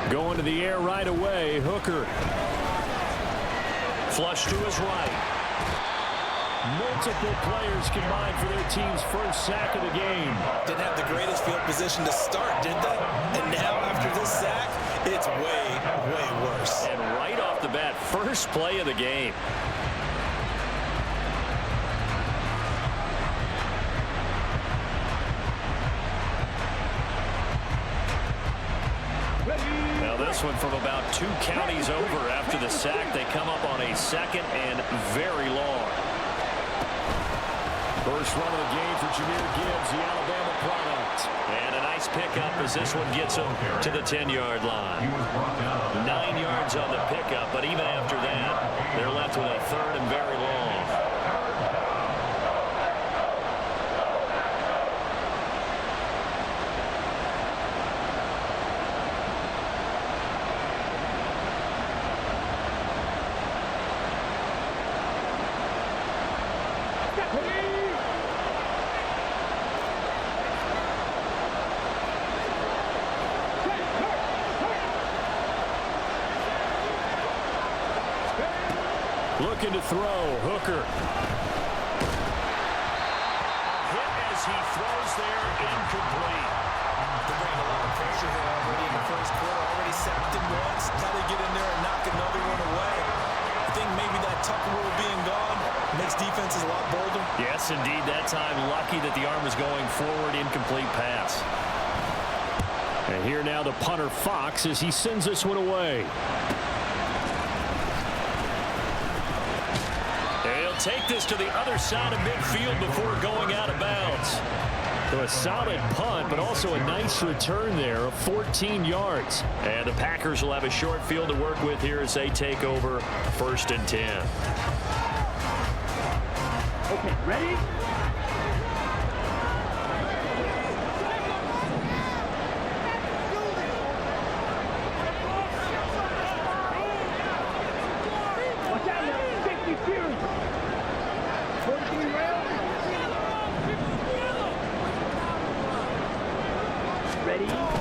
Going to the air right away. Hooker. Flush to his right. Multiple players combined for their team's first sack of the game. Didn't have the greatest field position to start, did they? And now after this sack, it's way, way worse. And right off the bat, first play of the game. Now this one from about 2 counties over after the sack. They come up on a 2nd and very long. First run of the game for Jahmyr Gibbs, the Alabama product. And a nice pickup as this one gets him to the 10-yard line. 9 yards on the pickup, but even after that, they're left with a 3rd and very long. Looking to throw. Hooker. Hit as he throws there, incomplete. They're bringing a lot of pressure here already in the first quarter. Already sacked him once. Now they get in there and knock another one away. I think maybe that Tucker rule being gone makes defenses a lot bolder. Yes, indeed. That time, lucky that the arm was going forward. Incomplete pass. And here now the punter, Fox, as he sends this one away. Take this to the other side of midfield before going out of bounds. So a solid punt, but also a nice return there of 14 yards. And the Packers will have a short field to work with here as they take over 1st and 10. Okay, ready?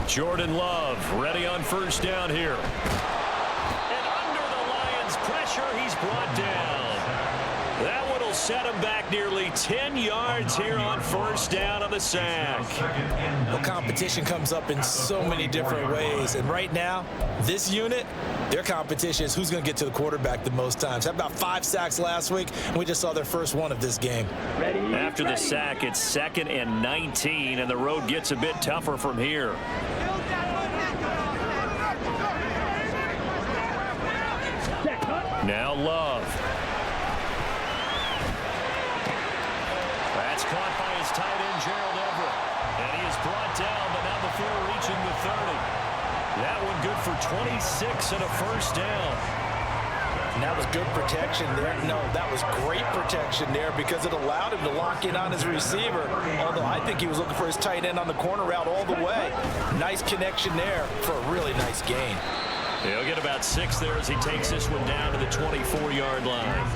Jordan Love ready on 1st down here. And under the Lions' pressure, he's brought down. That one will set him back nearly 10 yards here on 1st down on the sack. Well, competition comes up in so many different ways. And right now, this unit, their competition is who's going to get to the quarterback the most times. Had about 5 sacks last week, and we just saw their first one of this game. After the sack, it's 2nd and 19, and the road gets a bit tougher from here. Now Love. That's caught by his tight end, Gerald Everett. And he is brought down, but not before reaching the 30. That one good for 26 and a 1st down. And that was good protection there. No, that was great protection there because it allowed him to lock in on his receiver. Although I think he was looking for his tight end on the corner route all the way. Nice connection there for a really nice gain. He'll get about 6 there as he takes this one down to the 24-yard line.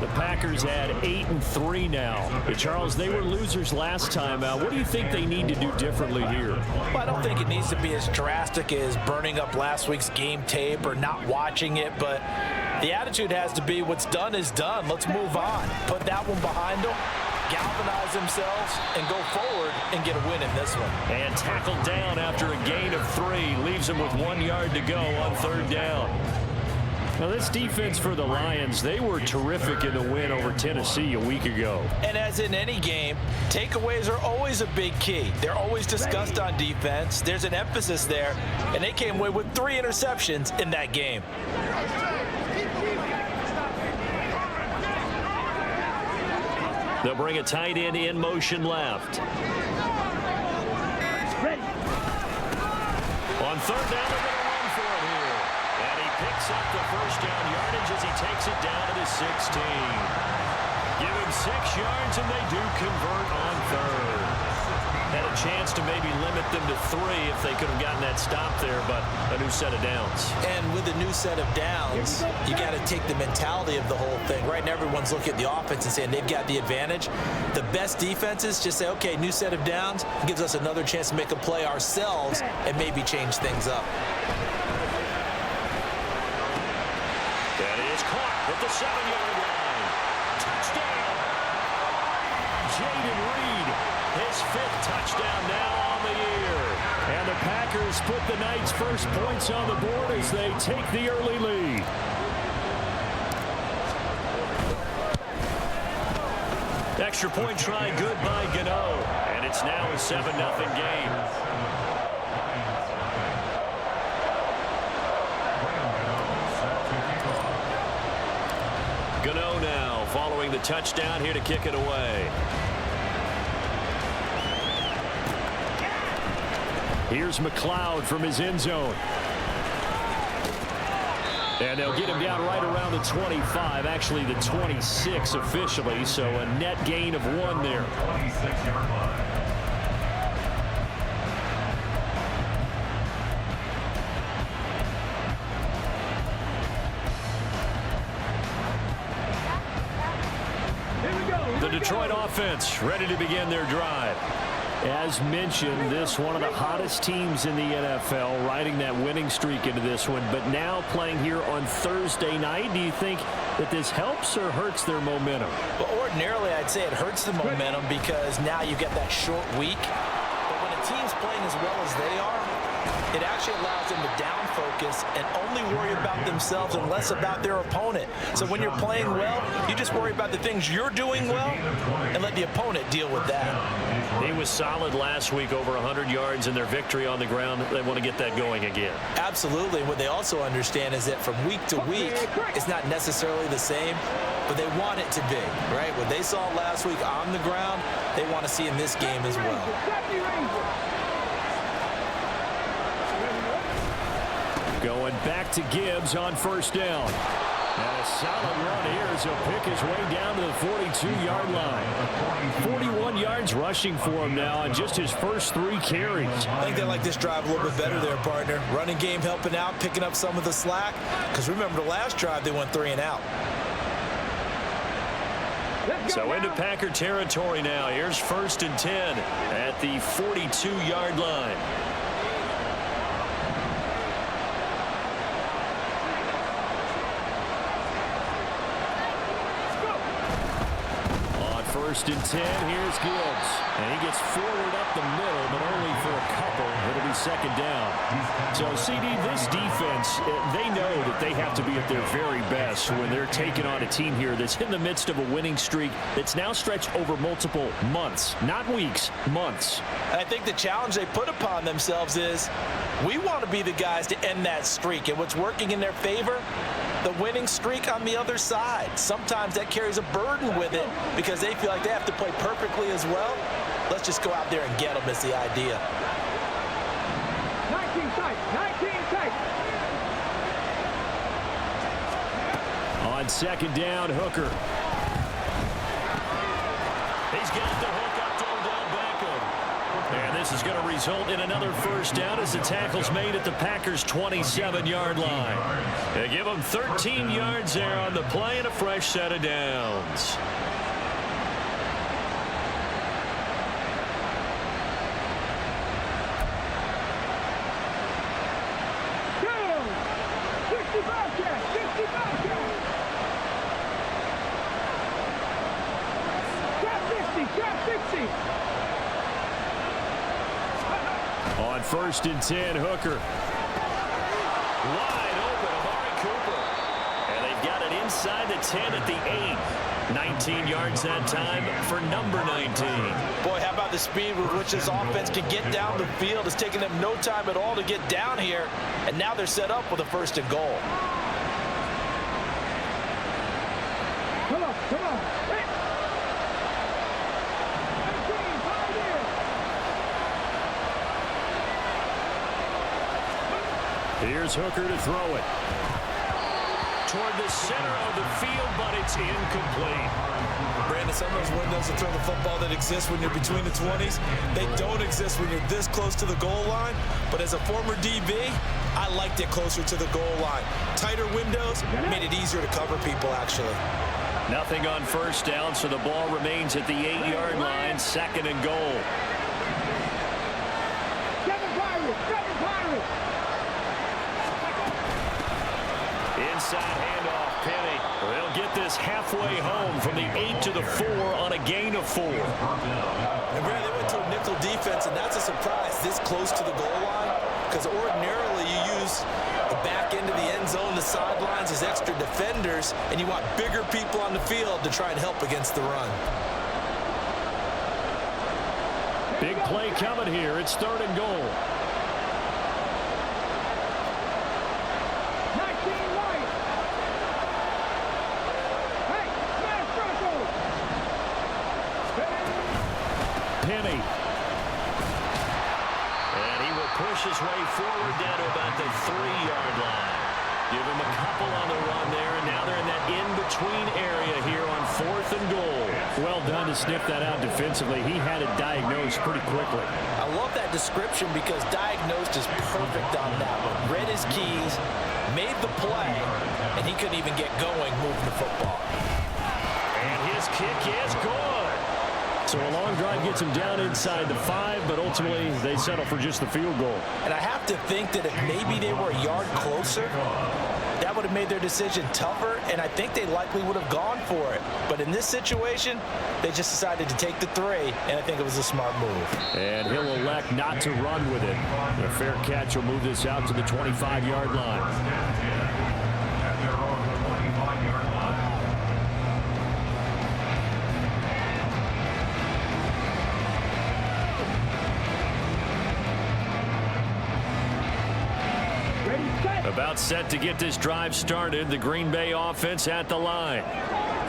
The Packers had 8-3 now. But Charles, they were losers last time out. What do you think they need to do differently here? Well, I don't think it needs to be as drastic as burning up last week's game tape or not watching it, but the attitude has to be what's done is done. Let's move on. Put that one behind them. Galvanize themselves and go forward and get a win in this one. And tackled down after a gain of 3. Leaves them with 1 yard to go on 3rd down. Now this defense for the Lions, they were terrific in the win over Tennessee a week ago. And as in any game, takeaways are always a big key. They're always discussed on defense. There's an emphasis there. And they came away with 3 interceptions in that game. They'll bring a tight end in motion left. Ready. On 3rd down, they're going to run for it here. And he picks up the 1st down yardage as he takes it down to the 16. Give him 6 yards, and they do convert on 3rd. Had a chance to maybe limit them to 3 if they could have gotten that stop there, but a new set of downs. And with a new set of downs, you got to take the mentality of the whole thing. Right now, everyone's looking at the offense and saying they've got the advantage. The best defenses just say, okay, new set of downs gives us another chance to make a play ourselves and maybe change things up. That is caught at the 7-yard line. Touchdown. Jaden Reed, his 5th touchdown now on the year. And the Packers put the Knights' first points on the board as they take the early lead. Extra point try good by Gano. And it's now a 7-0 game. Gano now following the touchdown here to kick it away. Here's McLeod from his end zone. And they'll get him down right around the 25, actually the 26 officially, so a net gain of 1 there. The Detroit offense ready to begin their drive. As mentioned, this one of the hottest teams in the NFL, riding that winning streak into this one, but now playing here on Thursday night. Do you think that this helps or hurts their momentum? Well, ordinarily, I'd say it hurts the momentum because now you get that short week. But when a team's playing as well as they are, it actually allows them to down focus and only worry about themselves and less about their opponent. So when you're playing well, you just worry about the things you're doing well and let the opponent deal with that. He was solid last week, over 100 yards in their victory on the ground. They want to get that going again. Absolutely. And what they also understand is that from week to week, it's not necessarily the same, but they want it to be, right? What they saw last week on the ground, they want to see in this game as well. Going back to Gibbs on first down. And a solid run here as he'll pick his way down to the 42-yard line. 41 yards rushing for him now on just his first 3 carries. I think they like this drive a little bit better there, partner. Running game helping out, picking up some of the slack. Because remember the last drive, they went 3 and out. So into Packer territory now. Here's 1st and 10 at the 42-yard line. First and 10, here's Gibbs. And he gets forward up the middle, but only for a couple. It'll be 2nd down. So, CD, this defense, they know that they have to be at their very best when they're taking on a team here that's in the midst of a winning streak that's now stretched over multiple months. Not weeks, months. And I think the challenge they put upon themselves is we want to be the guys to end that streak. And what's working in their favor? The winning streak on the other side. Sometimes that carries a burden with it because they feel like they have to play perfectly as well. Let's just go out there and get them is the idea. 19 tight, 19 tight. On 2nd down, Hooker. He's got the hook up to Odell Beckham. And this is going to result in another first down as the tackle's made at the Packers' 27-yard line. They give them 13 yards there on the play and a fresh set of downs. On 1st and 10, Hooker. Wide open, Amari Cooper. And they've got it inside the 10 at the 8. 19 yards that time for number 19. Boy, how about the speed with which this offense can get down the field? It's taking them no time at all to get down here. And now they're set up with a 1st and goal. Come on, come on. Hey. Here's Hooker to throw it. toward the center of the field, but it's incomplete. Brandon, some of those windows to throw the football that exist when you're between the 20s, they don't exist when you're this close to the goal line. But as a former DB, I liked it closer to the goal line. Tighter windows made it easier to cover people, actually. Nothing on first down, so the ball remains at the 8-yard line, 2nd and goal. Inside handoff, Penny. They'll get this halfway home from the 8 to the 4 on a gain of 4. And Brad, they went to a nickel defense, and that's a surprise this close to the goal line, because ordinarily you use the back end of the end zone, the sidelines as extra defenders, and you want bigger people on the field to try and help against the run. Big play coming here. It's 3rd and goal. Penny. And he will push his way forward down to about the 3-yard line. Give him a couple on the run there, and now they're in that in-between area here on 4th and goal. Well done to sniff that out defensively. He had it diagnosed pretty quickly. I love that description because diagnosed is perfect on that one. Read his keys, made the play, and he couldn't even get going moving the football. And his kick is good. So a long drive gets him down inside the 5, but ultimately they settle for just the field goal. And I have to think that if maybe they were a yard closer, that would have made their decision tougher, and I think they likely would have gone for it. But in this situation, they just decided to take the 3, and I think it was a smart move. And he'll elect not to run with it. A fair catch will move this out to the 25-yard line. About set to get this drive started. The Green Bay offense at the line.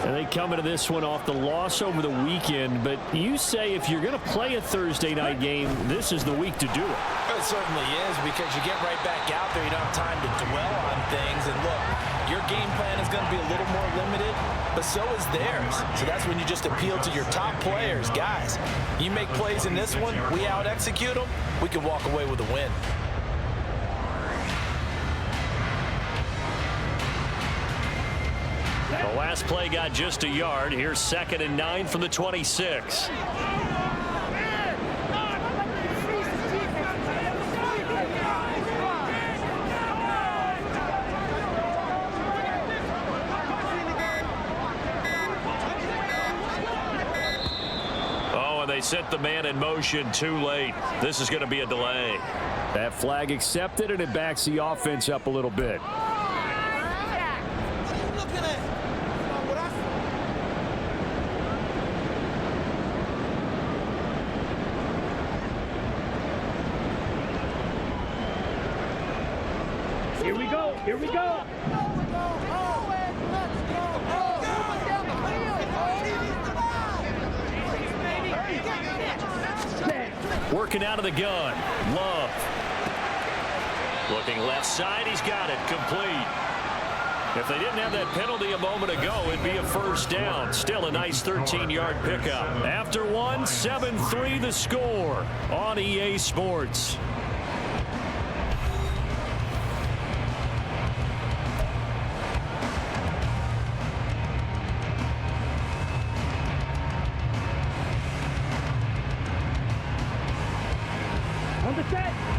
And they come into this one off the loss over the weekend. But you say if you're going to play a Thursday night game, this is the week to do it. It certainly is, because you get right back out there. You don't have time to dwell on things. And look, your game plan is going to be a little more limited, but so is theirs. So that's when you just appeal to your top players. Guys, you make plays in this one, we out-execute them, we can walk away with a win. The last play got just a yard. Here's 2nd and 9 from the 26. Oh, and they set the man in motion too late. This is going to be a delay. That flag accepted, and it backs the offense up a little bit. Here we go. Working out of the gun. Love. Looking left side. He's got it. Complete. If they didn't have that penalty a moment ago, it'd be a first down. Still a nice 13-yard pickup. After one, 7-3 the score on EA Sports.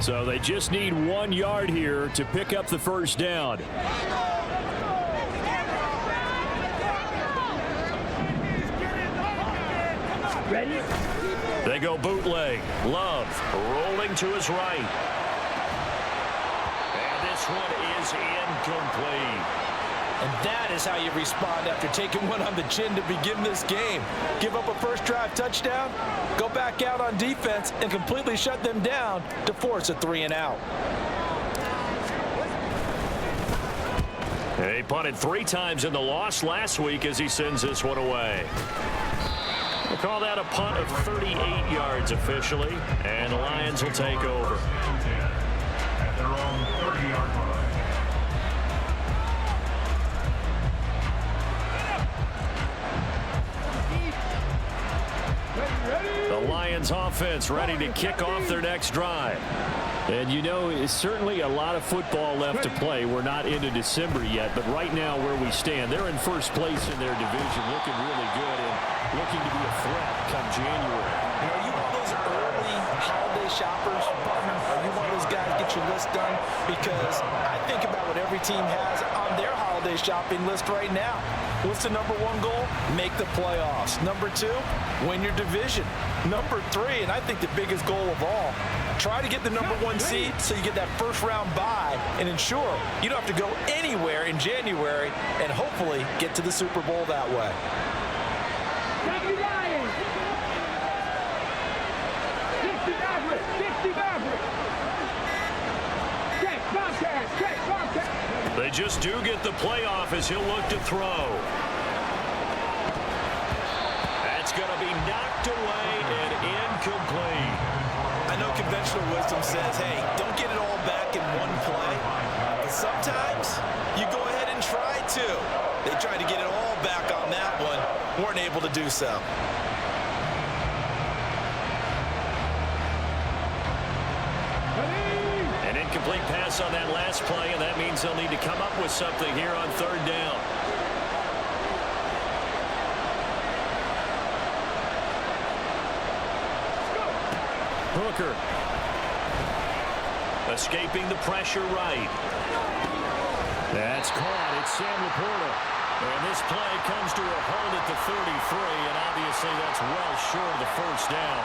So they just need 1 yard here to pick up the first down. Ready? They go bootleg. Love rolling to his right. And this one is incomplete. And that is how you respond after taking one on the chin to begin this game. Give up a first drive touchdown, go back out on defense, and completely shut them down to force a 3-and-out. He punted 3 times in the loss last week as he sends this one away. We'll call that a punt of 38 yards officially, and the Lions will take over. At their own 30-yard line. Lions offense ready to kick off their next drive. And you know, it's certainly a lot of football left to play. We're not into December yet, but right now where we stand, they're in first place in their division, looking really good and looking to be a threat come January. Are you one of those early holiday shoppers, partner? Are you one of those guys get your list done? Because I think about what every team has on their holiday shopping list right now. What's the number one goal? Make the playoffs. Number two, win your division. Number three, and I think the biggest goal of all, try to get the number one seed so you get that first round bye and ensure you don't have to go anywhere in January and hopefully get to the Super Bowl that way. Take the Lions. 60 Maverick. 60 Maverick. Check, Bobcats. Check, Bobcats. They just do get the playoff as he'll look to throw. That's going to be knocked away and incomplete. I know conventional wisdom says, hey, don't get it all back in one play. But sometimes you go ahead and try to. They tried to get it all back on that one. Weren't able to do so. An incomplete pass on that last play, and that means they'll need to come up with something here on third down. Hooker. Escaping the pressure right. That's caught. It's Sam Laporta. And this play comes to a halt at the 33, and obviously that's well short of the first down.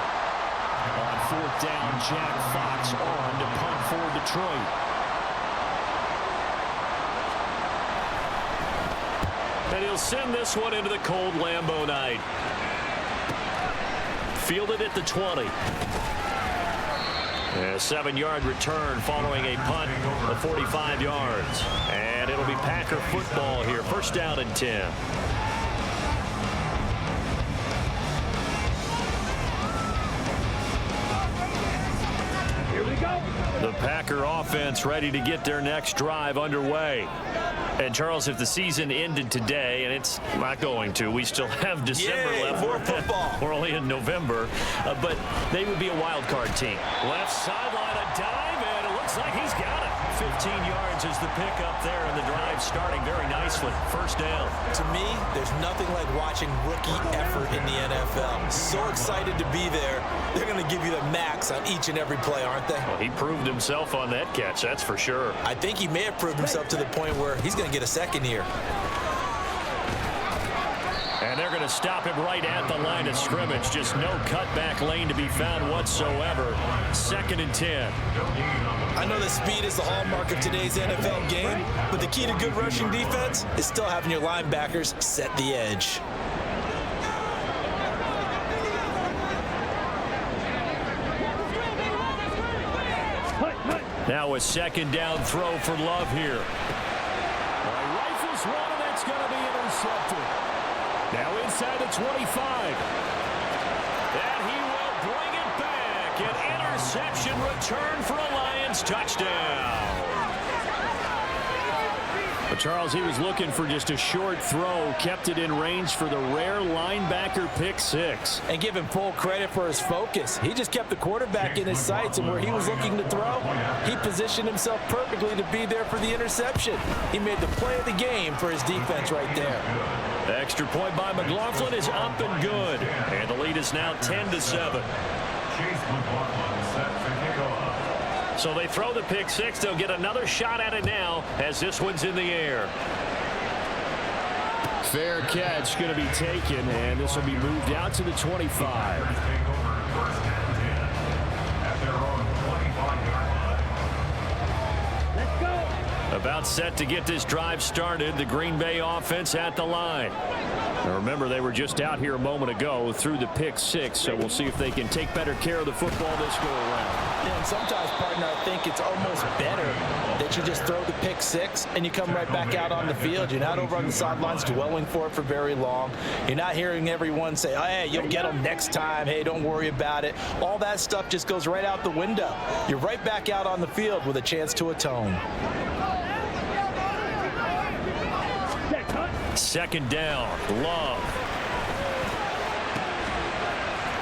On fourth down, Jack Fox on to punt for Detroit. And he'll send this one into the cold Lambeau night. Fielded at the 20. A 7-yard return following a punt of 45 yards. And it'll be Packer football here. First down and 10. Here we go. The Packer offense ready to get their next drive underway. And Charles, if the season ended today, and it's not going to, we still have December left. More football. We're only in November, but they would be a wild card team. Left sideline, a dive, and it looks like he's got it. 15 yards is the pickup there, and the drive starting very nicely. First down. To me, there's nothing like watching rookie effort in the NFL. So excited to be there. They're going to give you the max on each and every play, aren't they? Well, he proved himself on that catch, that's for sure. I think he may have proved himself to the point where he's going to get a second here. And they're going to stop him right at the line of scrimmage. Just no cutback lane to be found whatsoever. Second and 10. I know that speed is the hallmark of today's NFL game, but the key to good rushing defense is still having your linebackers set the edge. Now a second down throw for Love here. Rifles one, and that's going to be intercepted. Now inside the 25. And he will bring it back. An interception return for a Lions touchdown. But Charles, he was looking for just a short throw, kept it in range for the rare linebacker pick six. And give him full credit for his focus. He just kept the quarterback in his sights, and where he was looking to throw, he positioned himself perfectly to be there for the interception. He made the play of the game for his defense right there. The extra point by McLaughlin is up and good. And the lead is now 10-7. So they throw the pick six. They'll get another shot at it now as this one's in the air. Fair catch going to be taken, and this will be moved out to the 25. Let's go. About set to get this drive started. The Green Bay offense at the line. Now remember, they were just out here a moment ago through the pick six, so we'll see if they can take better care of the football this go around. Yeah, and sometimes, partner, I think it's almost better that you just throw the pick six and you come right back out on the field. You're not over on the sidelines dwelling for it for very long. You're not hearing everyone say, oh, hey, you'll get them next time. Hey, don't worry about it. All that stuff just goes right out the window. You're right back out on the field with a chance to atone. Second down, Love.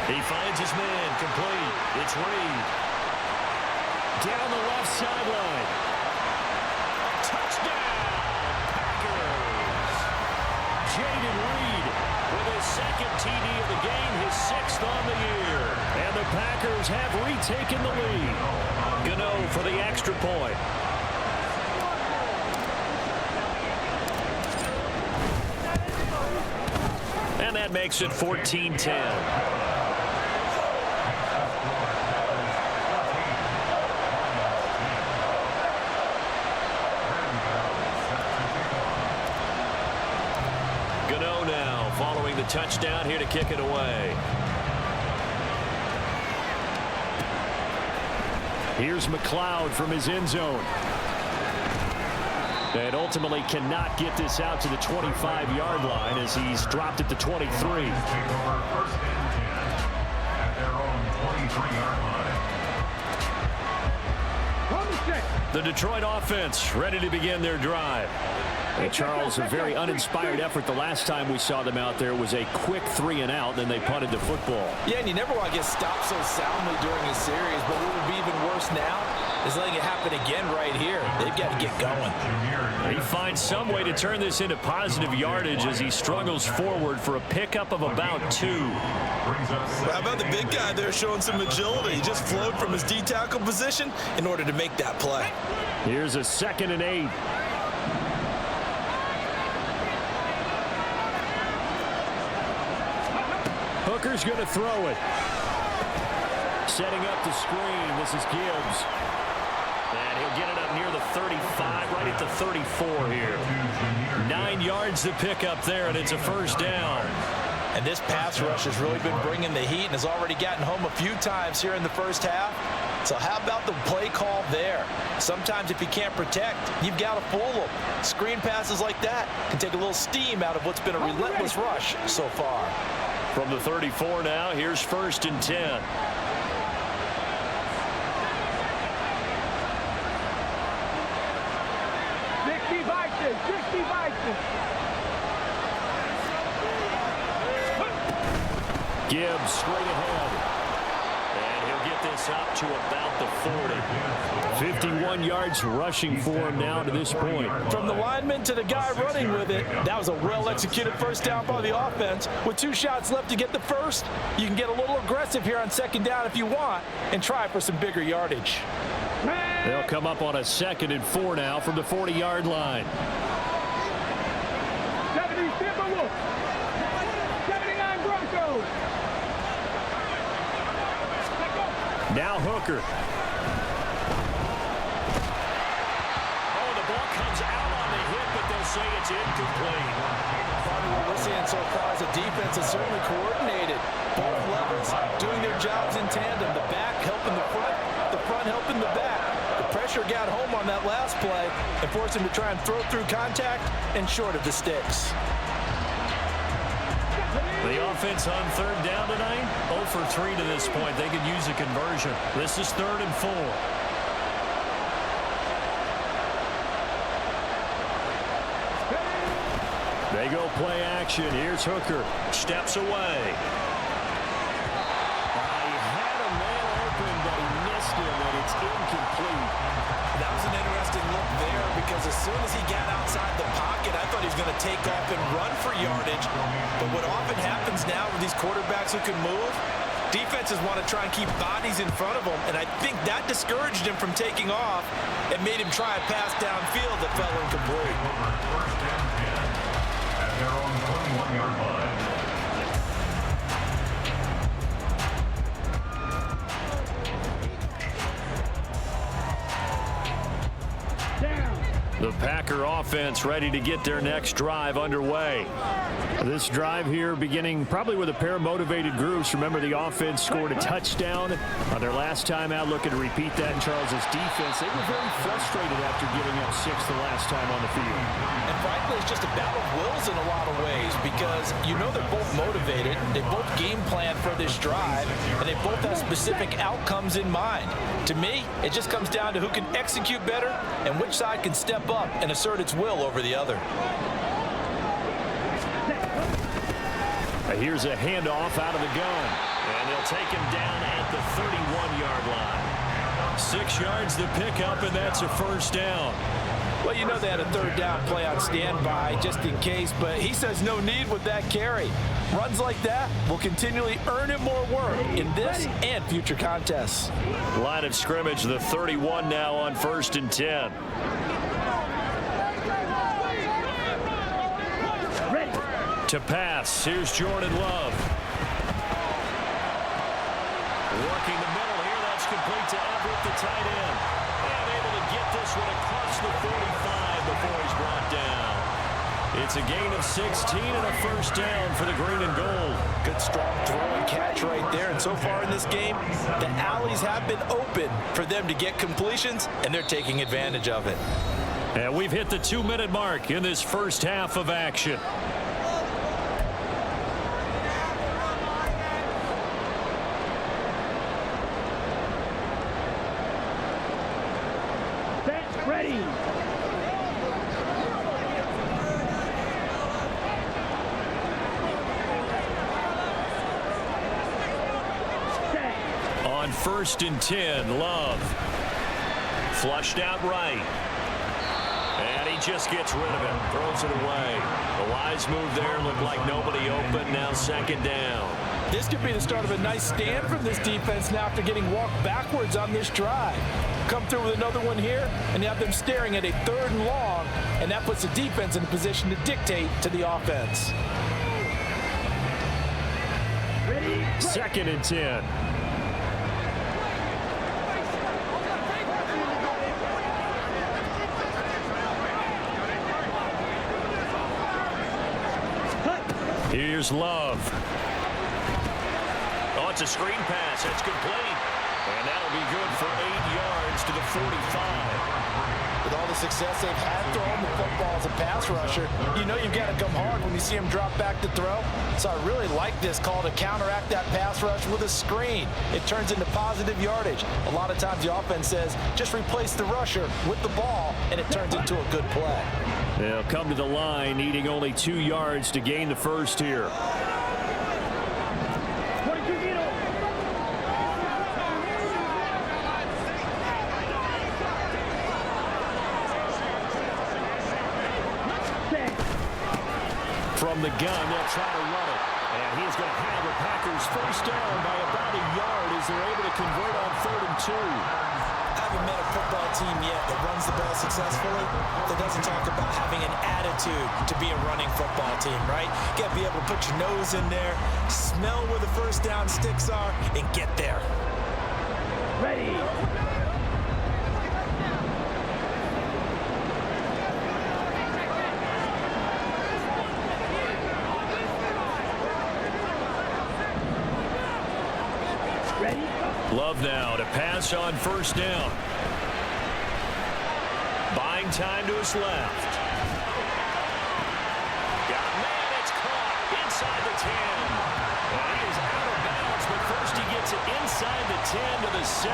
He finds his man, complete. It's Reed. Down the left sideline. Touchdown, Packers. Jaden Reed with his second TD of the game, his 6th on the year. And the Packers have retaken the lead. Gano for the extra point. And that makes it 14-10. Gano now following the touchdown here to kick it away. Here's McLeod from his end zone. And ultimately cannot get this out to the 25-yard line as he's dropped at the 23. The Detroit offense ready to begin their drive. And Charles, a very uninspired effort the last time we saw them out there was a quick 3-and-out, then they punted the football. Yeah, and you never want to get stopped so soundly during a series, but what would be even worse now is letting it happen again right here. They've got to get going. He finds some way to turn this into positive yardage as he struggles forward for a pickup of about 2. How about the big guy there showing some agility? He just flowed from his D-tackle position in order to make that play. Here's a 2nd and 8. Hooker's going to throw it. Setting up the screen. This is Gibbs. And he'll get it up near the 35, right at the 34 here. 9 yards to pick up there, and it's a first down. And this pass rush has really been bringing the heat and has already gotten home a few times here in the first half. So how about the play call there? Sometimes if you can't protect, you've got to fool them. Screen passes like that can take a little steam out of what's been a relentless rush so far. From the 34 now, here's 1st and 10. Gibbs straight ahead. And he'll get this up to about the 40. 51 yards rushing for him now to this point. From the lineman to the guy running with it, that was a well-executed first down by the offense. With 2 shots left to get the first, you can get a little aggressive here on 2nd down if you want and try for some bigger yardage. They'll come up on a 2nd and 4 now from the 40-yard line. 70 Timberwolves. 79 Broncos. Now Hooker. Oh, the ball comes out on the hit, but they'll say it's incomplete. Probably what we're seeing so far is a defense that's certainly coordinated. Both levels doing their jobs in tandem. The back helping the front helping the back. The pressure got home on that last play and forced him to try and throw through contact and short of the sticks. The offense on 3rd down tonight, 0 for 3 to this point. They could use a conversion. This is 3rd and 4. They go play action. Here's Hooker. Steps away. He had a man open, but he missed him, and it's incomplete. That was an interesting look there because as soon as he got outside the pocket, I thought he was going to take off and run for yardage. But what often happens now with these quarterbacks who can move, defenses want to try and keep bodies in front of them, and I think that discouraged him from taking off and made him try a pass downfield that fell incomplete. At their own 21-yard line. The Packer offense ready to get their next drive underway. This drive here beginning probably with a pair of motivated groups. Remember, the offense scored a touchdown on their last time out. Looking to repeat that in Charles's defense. They were very frustrated after giving up 6 the last time on the field. And frankly, it's just a battle of wills in a lot of ways because you know they're both motivated. They both game plan for this drive, and they both have specific outcomes in mind. To me, it just comes down to who can execute better and which side can step up and assert its will over the other. Here's a handoff out of the gun. And they'll take him down at the 31-yard line. 6 yards to pick up, and that's a first down. Well, you know they had a third down play on standby just in case, but he says no need with that carry. Runs like that will continually earn him more work in this and future contests. Line of scrimmage, the 31 now on 1st and 10. To pass, here's Jordan Love. Working the middle here, that's complete to Everett, the tight end. And able to get this one across the 45 before he's brought down. It's a gain of 16 and a first down for the green and gold. Good strong throw and catch right there. And so far in this game, the alleys have been open for them to get completions, and they're taking advantage of it. And we've hit the 2-minute mark in this first half of action. Ready. On 1st and 10, Love. Flushed out right. And he just gets rid of it. Throws it away. The wise move there. Looked like nobody open. Now 2nd down. This could be the start of a nice stand from this defense now after getting walked backwards on this drive. Come through with another one here, and you have them staring at a 3rd and long, and that puts the defense in a position to dictate to the offense. 2nd and 10. Here's Love. Oh, it's a screen pass. It's complete. And that'll be good for 8 yards to the 45. With all the success they've had throwing the football as a pass rusher, you know you've got to come hard when you see him drop back to throw. So I really like this call to counteract that pass rush with a screen. It turns into positive yardage. A lot of times the offense says, just replace the rusher with the ball, and it turns into a good play. They'll come to the line, needing only 2 yards to gain the first here. From the gun, they'll try to run it. And he's going to have the Packers first down by about a yard as they're able to convert on 3rd and 2. I haven't met a football team yet that runs the ball successfully that doesn't talk about having an attitude to be a running football team, right? You got to be able to put your nose in there, smell where the first down sticks are, and get there. Ready. Love now to pass on 1st down. Buying time to his left. Got a man, it's caught inside the 10. And he is out of bounds, but first he gets it inside the 10 to the 7.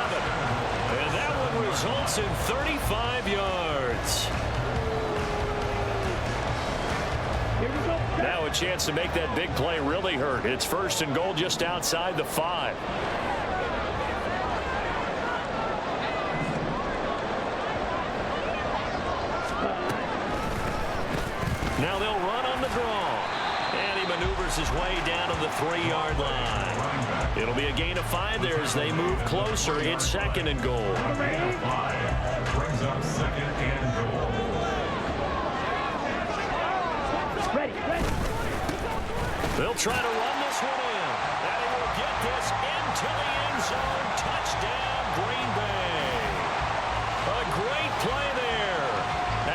And that one results in 35 yards. Now a chance to make that big play really hurt. It's 1st and goal just outside the 5. Now they'll run on the draw. And he maneuvers his way down to the 3-yard line. It'll be a gain of 5 there as they move closer. It's 2nd and goal. Brings up 2nd and goal. Ready. They'll try to run this one in. And he will get this into the end zone. Touchdown, Green Bay. A great play there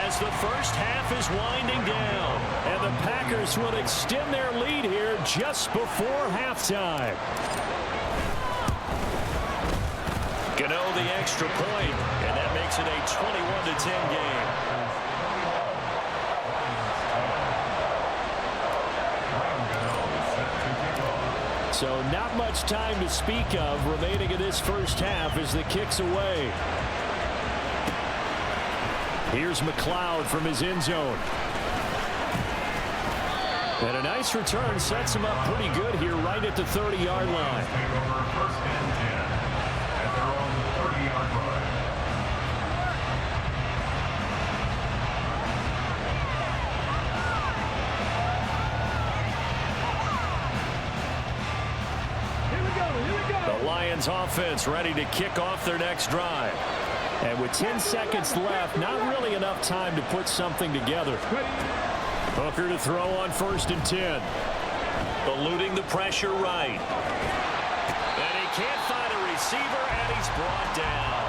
as the first half is winding down. And the Packers will extend their lead here just before halftime. Gano the extra point, and that makes it a 21-10 game. So not much time to speak of remaining in this first half as the kick's away. Here's McLeod from his end zone. And a nice return sets him up pretty good here right at the 30-yard line. Take over first and 10 at their own 30-yard line. The Lions offense ready to kick off their next drive. And with 10 seconds left, not really enough time to put something together. Hooker to throw on first and 10. Eluding the pressure right. And he can't find a receiver, and he's brought down.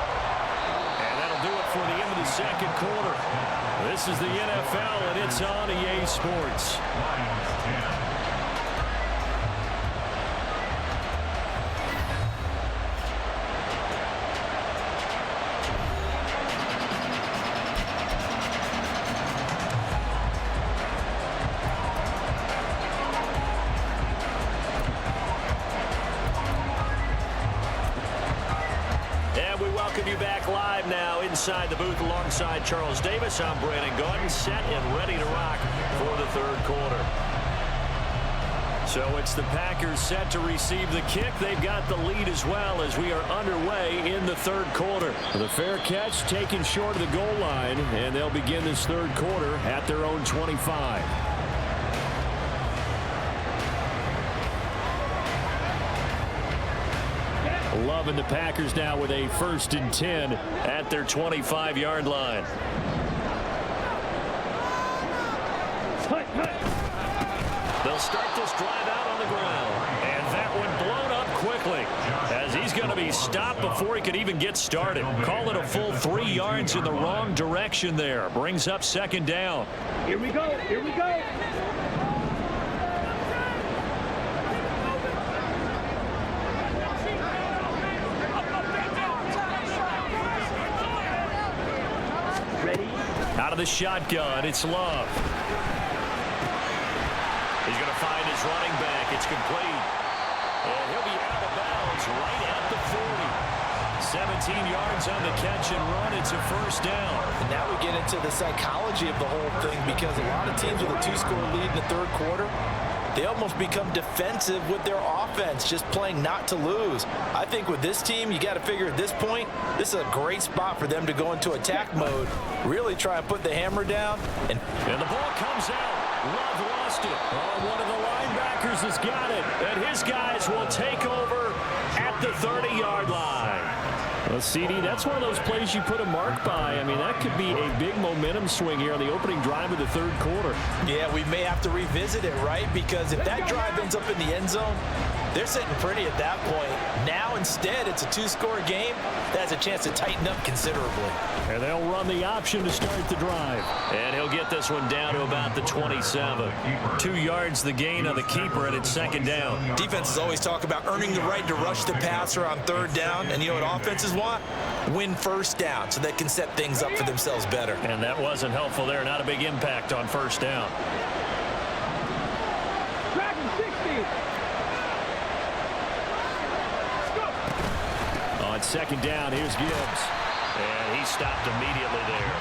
And that'll do it for the end of the second quarter. This is the NFL, and it's on EA Sports. Lions 10. Welcome you back live now inside the booth alongside Charles Davis. I'm Brandon Gaudin, set and ready to rock for the third quarter. So it's the Packers set to receive the kick. They've got the lead as well as we are underway in the third quarter. The fair catch taken short of the goal line, and they'll begin this third quarter at their own 25. Loving the Packers now with a first and 10 at their 25-yard line. They'll start this drive out on the ground. And that one blown up quickly as he's going to be stopped before he could even get started. Call it a full 3 yards in the wrong direction there. Brings up second down. Here we go. Here we go. Out of the shotgun, it's Love. He's going to find his running back. It's complete. And he'll be out of bounds right at the 40. 17 yards on the catch and run. It's a first down. And now we get into the psychology of the whole thing, because a lot of teams with a 2-score lead in the third quarter, they almost become defensive with their offense, just playing not to lose. I think with this team, you got to figure at this point, this is a great spot for them to go into attack mode, really try and put the hammer down. And the ball comes out. Love lost it. Oh, one of the linebackers has got it. And his guys will take over at the 30-yard line. Well, CD, that's one of those plays you put a mark by. I mean, that could be a big momentum swing here on the opening drive of the third quarter. Yeah, we may have to revisit it, right? Because if that drive ends up in the end zone, they're sitting pretty at that point. Now, instead, it's a 2-score game. That has a chance to tighten up considerably. And they'll run the option to start the drive. And he'll get this one down to about the 27. 2 yards the gain on the keeper, and it's second down. Defenses always talk about earning the right to rush the passer on third down. And you know what offenses want? Win first down so they can set things up for themselves better. And that wasn't helpful there. Not a big impact on first down. Dragon 60. On second down, here's Gibbs. And he stopped immediately there.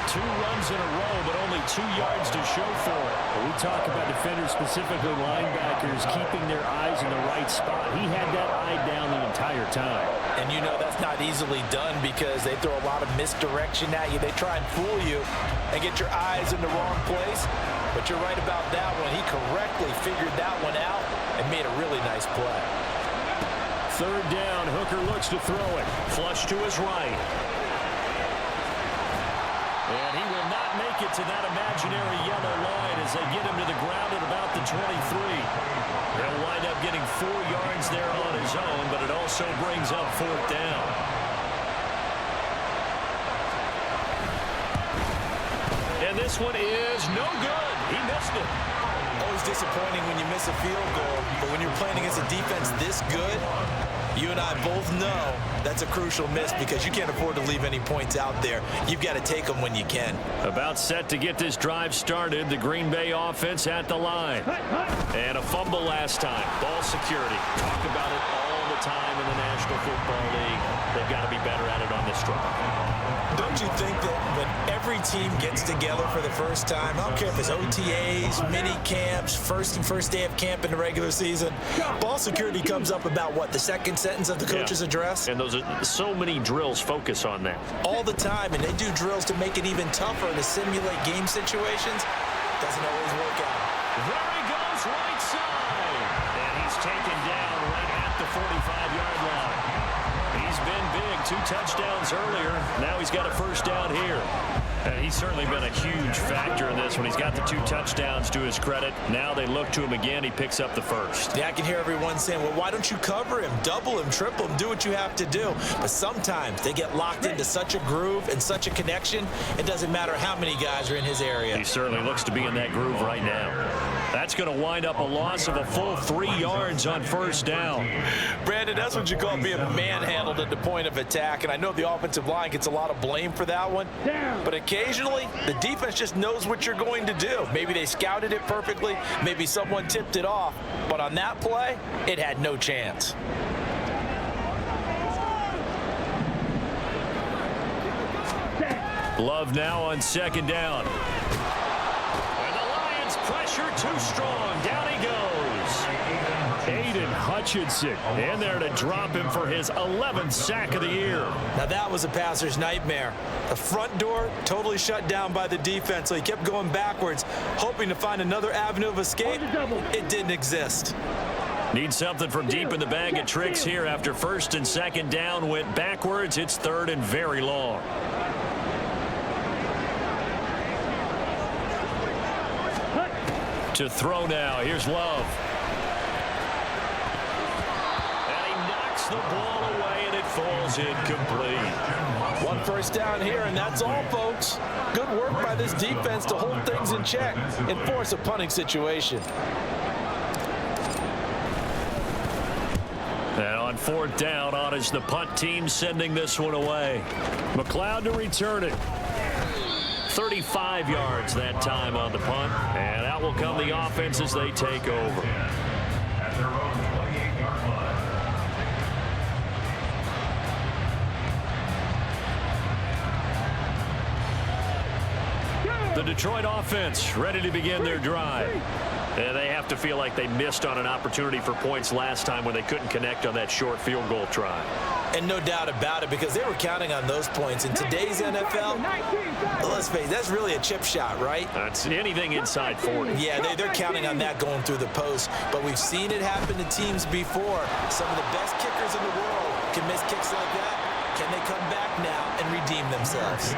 2 runs in a row, but only 2 yards to show for it. When we talk about defenders, specifically linebackers, keeping their eyes in the right spot. He had that eye down the entire time. And you know that's not easily done because they throw a lot of misdirection at you. They try and fool you and get your eyes in the wrong place. But you're right about that one. He correctly figured that one out and made a really nice play. Third down, Hooker looks to throw it. Flush to his right. And he will not make it to that imaginary yellow line as they get him to the ground at about the 23. He'll wind up getting 4 yards there on his own, but it also brings up fourth down. And this one is no good. He missed it. Always disappointing when you miss a field goal, but when you're playing against a defense this good, you and I both know that's a crucial miss because you can't afford to leave any points out there. You've got to take them when you can. About set to get this drive started, the Green Bay offense at the line. And a fumble last time. Ball security. Talk about it all the time in the National Football League. they've got to be better at it on this drive. Don't you think that when every team gets together for the first time, I don't care if it's OTAs, mini camps, first day of camp in the regular season, ball security comes up about what, the second sentence of the coach's address? And those are so many drills focus on that. All the time, and they do drills to make it even tougher to simulate game situations. Doesn't always work out. There he goes, right side. And he's taken down right at the 45-yard line. He's been big, 2 touchdowns earlier. Now he's got a first down here. And he's certainly been a huge factor in this when he's got the 2 touchdowns to his credit. Now they look to him again. He picks up the first. Yeah, I can hear everyone saying, well, why don't you cover him, double him, triple him, do what you have to do. But sometimes they get locked into such a groove and such a connection, it doesn't matter how many guys are in his area. He certainly looks to be in that groove right now. That's going to wind up a loss of a full 3 yards on first down. Brandon, that's what you call being manhandled at the point of attack. And I know the offensive line gets a lot of blame for that one. But occasionally, the defense just knows what you're going to do. Maybe they scouted it perfectly. Maybe someone tipped it off. But on that play, it had no chance. Love now on second down. And the Lions pressure too strong. Down he goes. Aiden Hutchinson in there to drop him for his 11th sack of the year. Now that was a passer's nightmare. The front door totally shut down by the defense, so he kept going backwards, hoping to find another avenue of escape. It didn't exist. Need something from deep in the bag of tricks here after first and second down went backwards. It's third and very long. To throw now. Here's Love. And he knocks the ball away, and it falls incomplete. 1 first down here, and that's all, folks. Good work by this defense to hold things in check and force a punting situation. And on fourth down, on is the punt team sending this one away. McLeod to return it. 35 yards that time on the punt, and out will come the offense as they take over. At their own 28-yard line. The Detroit offense ready to begin their drive. And they have to feel like they missed on an opportunity for points last time when they couldn't connect on that short field goal try. And no doubt about it, because they were counting on those points. In today's NFL, let's face it, that's really a chip shot, right? That's anything inside 40. Yeah, they're counting on that going through the post. But we've seen it happen to teams before. Some of the best kickers in the world can miss kicks like that. Can they come back now and redeem themselves?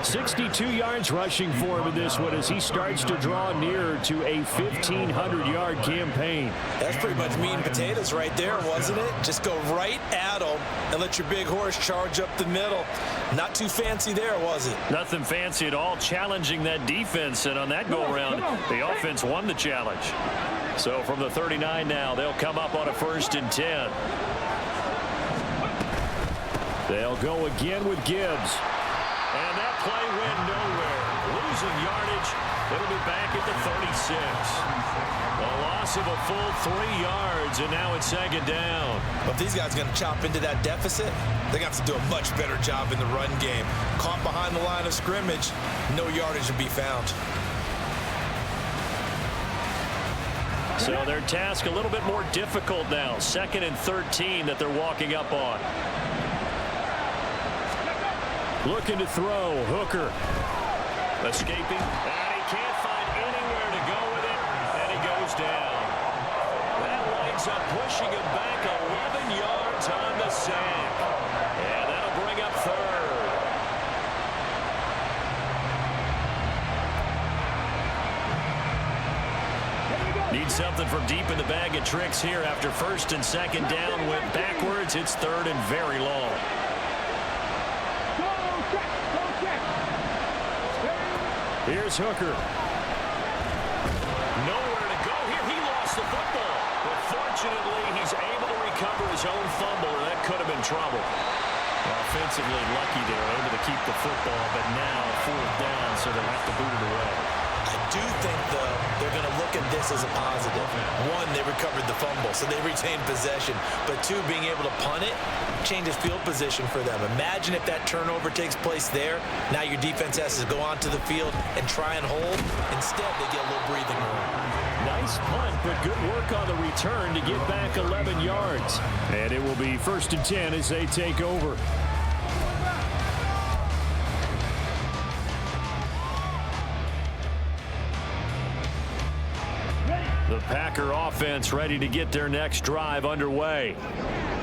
62 yards rushing for him in this one as he starts to draw nearer to a 1,500-yard campaign. That's pretty much meat and potatoes right there, wasn't it? Just go right at them and let your big horse charge up the middle. Not too fancy there, was it? Nothing fancy at all, challenging that defense, and on that go-around, the offense won the challenge. So from the 39 now, they'll come up on a 1st and 10. They'll go again with Gibbs. And that play went nowhere. Losing yardage. It'll be back at the 36. A loss of a full 3 yards, and now it's second down. But if these guys are going to chop into that deficit, they're going to have to do a much better job in the run game. Caught behind the line of scrimmage, no yardage to be found. So their task a little bit more difficult now. 2nd and 13 that they're walking up on. Looking to throw. Hooker. Escaping. And he can't find anywhere to go with it. And he goes down. That winds up pushing him back 11 yards on the sack. And that'll bring up third. Need something from deep in the bag of tricks here after 1st and 2nd down went backwards. It's 3rd and very long. Here's Hooker. Nowhere to go here. He lost the football. But fortunately, he's able to recover his own fumble, or that could have been trouble. Offensively lucky they're able to keep the football, but now 4th down, so they'll have to boot it away. I do think, though, they're going to look at this as a positive. One, they recovered the fumble, so they retained possession. But two, being able to punt it changes field position for them. Imagine if that turnover takes place there. Now your defense has to go onto the field and try and hold. Instead, they get a little breathing room. Nice punt, but good work on the return to get back 11 yards. And it will be 1st and 10 as they take over. The Packer offense ready to get their next drive underway.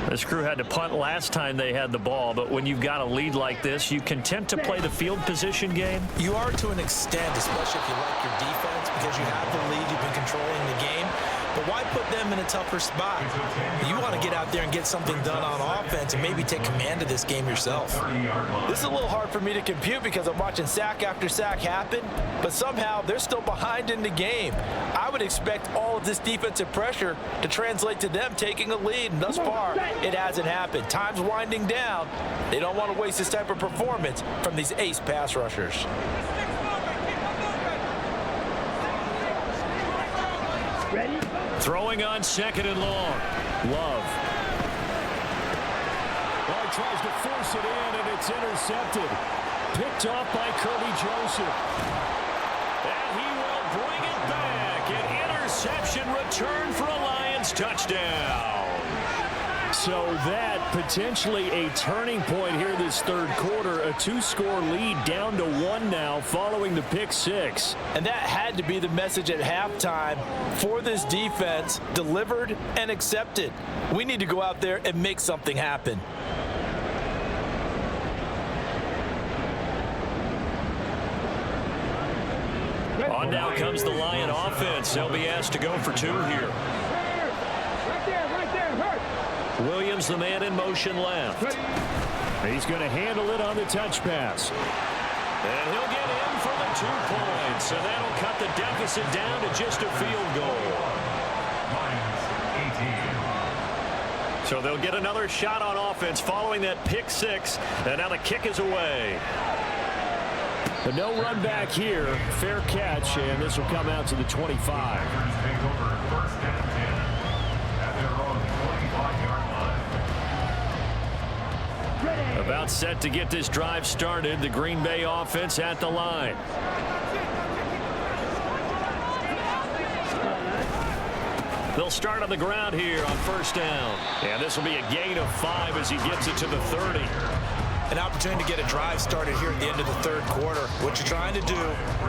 This crew had to punt last time they had the ball, but when you've got a lead like this, you content to play the field position game? You are to an extent, especially if you like your defense, because you have the lead, you've been controlling the game. But why put them in a tougher spot? You want to get out there and get something done on offense and maybe take command of this game yourself. This is a little hard for me to compute because I'm watching sack after sack happen, but somehow they're still behind in the game. I would expect all of this defensive pressure to translate to them taking a lead, and thus far, it hasn't happened. Time's winding down. They don't want to waste this type of performance from these ace pass rushers. Ready? Throwing on 2nd and long. Love. Well, he tries to force it in, and it's intercepted. Picked off by Kirby Joseph. And he will bring it back. An interception return for a Lions touchdown. So that potentially a turning point here this third quarter. A 2-score lead down to 1 now following the pick 6. And that had to be the message at halftime for this defense, delivered and accepted. We need to go out there and make something happen. On now comes the Lion offense. They'll be asked to go for 2 here. Right there, hurt. Williams, the man in motion left. He's going to handle it on the touch pass. And he'll get in for the 2 points. And that'll cut the deficit down to just a field goal. Lions 18. So they'll get another shot on offense following that pick 6. And now the kick is away. But no run back here. Fair catch, and this will come out to the 25. Packers take over 1st and 10 at their own 45-yard line. About set to get this drive started. The Green Bay offense at the line. They'll start on the ground here on 1st down. And this will be a gain of 5 as he gets it to the 30. An opportunity to get a drive started here at the end of the third quarter. What you're trying to do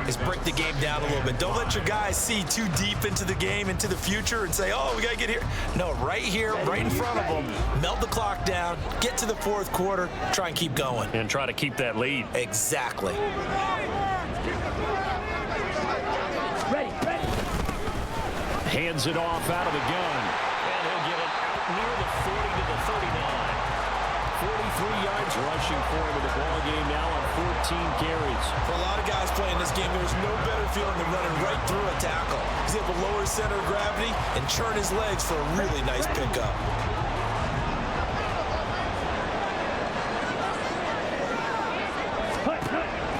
is break the game down a little bit. Don't let your guys see too deep into the game, into the future, and say, oh, we got to get here. No, right here, right in front of them, melt the clock down, get to the fourth quarter, try and keep going. And try to keep that lead. Exactly. Ready. Hands it off out of the gun. And he'll get it out near the 40 to the 39. 43 yards rushing for him in the ball game now on 14 carries. For a lot of guys playing this game, there's no better feeling than running right through a tackle. He's able to lower his center of gravity and churn his legs for a really nice pickup.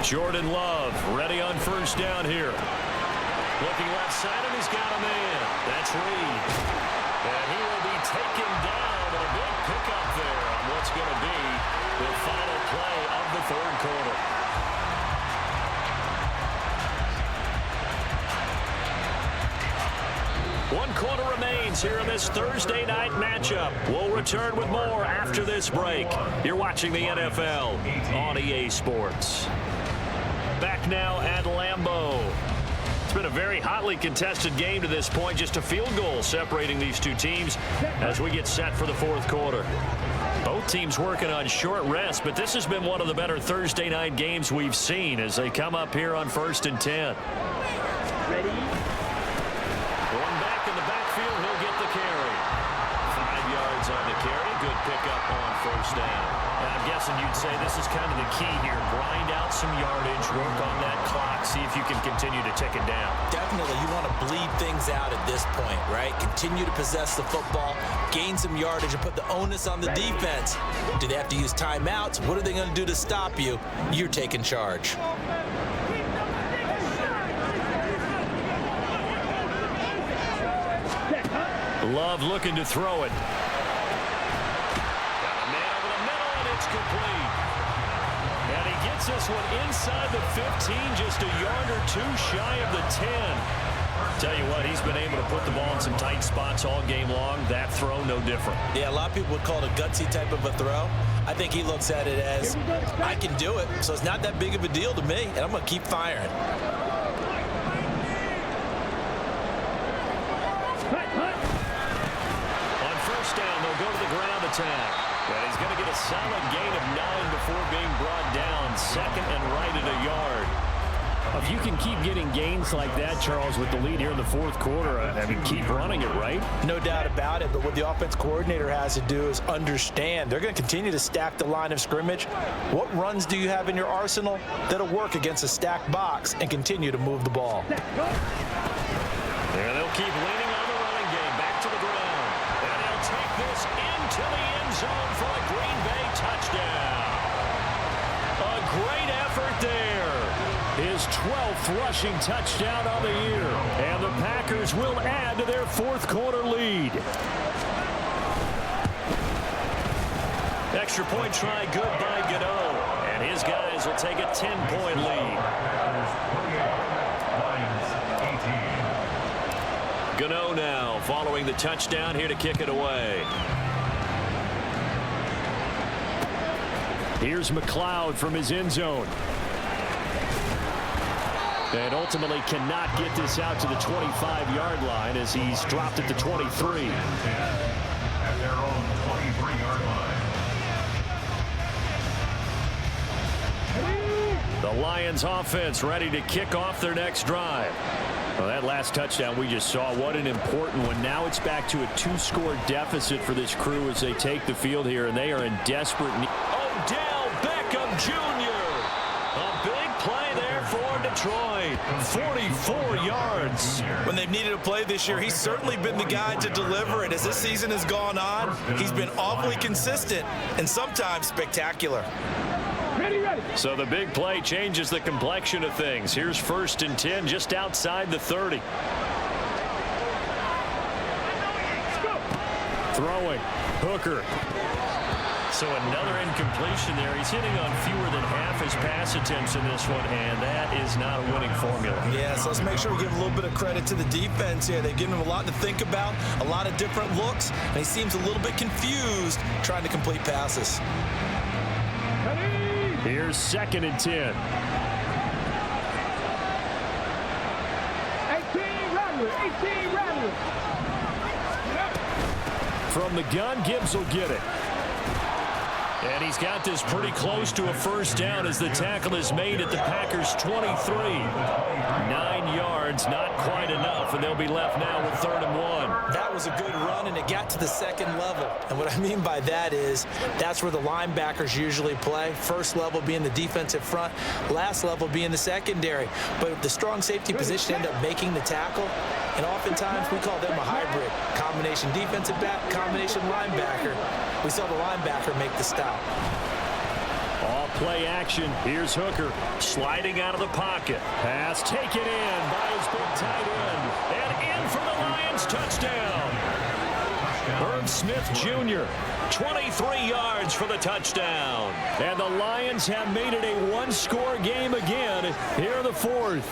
Jordan Love ready on 1st down here. Looking left side, and he's got a man. That's Reed. And he will be taken down. A big pickup there on what's going to be the final play of the third quarter. One quarter remains here in this Thursday night matchup. We'll return with more after this break. You're watching the NFL on EA Sports. Back now at Lambeau. It's been a very hotly contested game to this point. Just a field goal separating these two teams as we get set for the fourth quarter. Both teams working on short rest, but this has been one of the better Thursday night games we've seen as they come up here on 1st and 10. Ready. Going back in the backfield, he'll get the carry. 5 yards on the carry. Good pickup on 1st down. And I'm guessing you'd say this is kind of the key here. Grind out some yardage, work on that clock, see if you can continue to tick it down. Definitely, you want to bleed things out at this point, right? Continue to possess the football, gain some yardage, and put the onus on the defense. Do they have to use timeouts? What are they going to do to stop you? You're taking charge. Love looking to throw it. Got a man over the middle, and it's complete. And he gets this one inside the 15, just a yard or two shy of the 10. Tell you what, he's been able to put the ball in some tight spots all game long. That throw, no different. Yeah, a lot of people would call it a gutsy type of a throw. I think he looks at it as, I can do it, so it's not that big of a deal to me, and I'm going to keep firing. On first down, they'll go to the ground attack. And he's going to get a solid gain of 9 before being brought down. Second and right at a yard. If you can keep getting gains like that, Charles, with the lead here in the fourth quarter, I mean, keep running it, right? No doubt about it, but what the offense coordinator has to do is understand they're going to continue to stack the line of scrimmage. What runs do you have in your arsenal that'll work against a stacked box and continue to move the ball? And they'll keep leaning on the running game. Back to the ground. And they'll take this into the end zone for a Green Bay touchdown. A great effort there. His 12th rushing touchdown on the year. And the Packers will add to their fourth quarter lead. Extra point try good by Gano. And his guys will take a 10-point lead. Gano now following the touchdown here to kick it away. Here's McLeod from his end zone. And ultimately cannot get this out to the 25-yard line as he's dropped at the 23. At their own 23-yard line. The Lions offense ready to kick off their next drive. Well, that last touchdown we just saw, what an important one. Now it's back to a 2-score deficit for this crew as they take the field here, and they are in desperate need. Odell Beckham Jr. A big play there for Detroit. 44 yards. When they've needed a play this year, he's certainly been the guy to deliver it. As this season has gone on, he's been awfully consistent and sometimes spectacular. Ready. So the big play changes the complexion of things. Here's 1st and 10 just outside the 30. Throwing. Hooker. So another incompletion there. He's hitting on fewer than half his pass attempts in this one, and that is not a winning formula. Yeah, so let's make sure we give a little bit of credit to the defense here. They've given him a lot to think about, a lot of different looks, and he seems a little bit confused trying to complete passes. Here's 2nd and 10. 18 Rattler. From the gun, Gibbs will get it. And he's got this pretty close to a first down as the tackle is made at the Packers' 23. 9 yards, not quite enough, and they'll be left now with 3rd and 1. That was a good run, and it got to the 2nd level. And what I mean by that is that's where the linebackers usually play. First level being the defensive front, last level being the secondary. But the strong safety position end up making the tackle, and oftentimes we call them a hybrid. Combination defensive back, combination linebacker. We saw the linebacker make the stop. All play action. Here's Hooker sliding out of the pocket. Pass taken in by his big tight end. And in for the Lions touchdown. Herb Smith Jr. 23 yards for the touchdown. And the Lions have made it a 1-score game again here in the 4th.